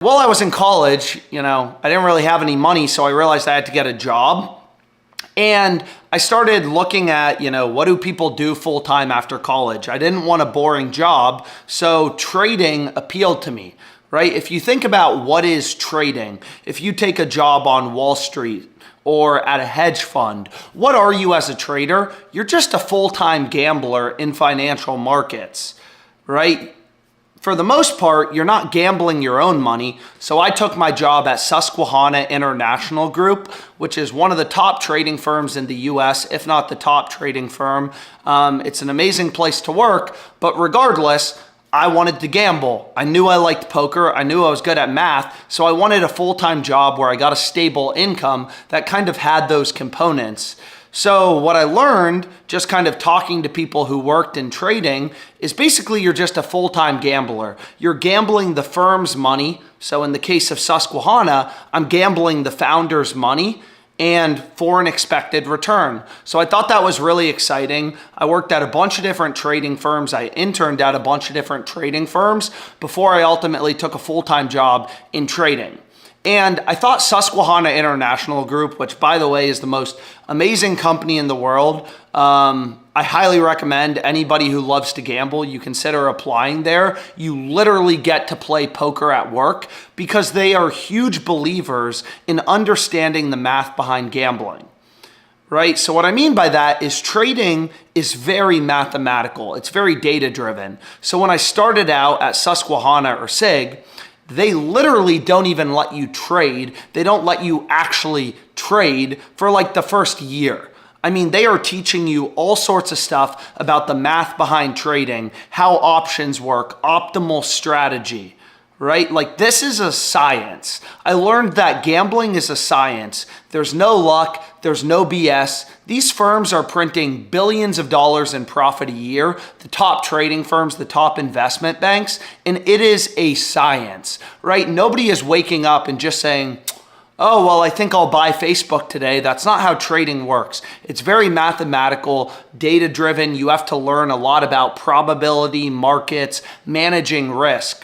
While I was in college, I didn't really have any money, so I realized I had to get a job. And I started looking at, what do people do full time after college? I didn't want a boring job, so trading appealed to me, right? If you think about what is trading, if you take a job on Wall Street or at a hedge fund, what are you as a trader? You're just a full-time gambler in financial markets, right? For the most part, you're not gambling your own money. So I took my job at Susquehanna International Group, which is one of the top trading firms in the US, if not the top trading firm. It's an amazing place to work, but regardless, I wanted to gamble. I knew I liked poker. I knew I was good at math. So I wanted a full-time job where I got a stable income that kind of had those components. So what I learned, just kind of talking to people who worked in trading, is basically you're just a full-time gambler. You're gambling the firm's money. So in the case of Susquehanna, I'm gambling the founder's money and for an expected return. So I thought that was really exciting. I worked at a bunch of different trading firms. I interned at a bunch of different trading firms before I ultimately took a full-time job in trading. And I thought Susquehanna International Group, which by the way is the most amazing company in the world, I highly recommend anybody who loves to gamble, you consider applying there. You literally get to play poker at work because they are huge believers in understanding the math behind gambling. Right? So what I mean by that is trading is very mathematical. It's very data driven. So when I started out at Susquehanna or SIG, they literally don't even let you trade. They don't let you actually trade for like the first year. I mean, they are teaching you all sorts of stuff about the math behind trading, how options work, optimal strategy, right? Like this is a science. I learned that gambling is a science. There's no luck. There's no BS. These firms are printing billions of dollars in profit a year, the top trading firms, the top investment banks, and it is a science, right? Nobody is waking up and just saying, oh, well, I think I'll buy Facebook today. That's not how trading works. It's very mathematical, data-driven. You have to learn a lot about probability, markets, managing risk.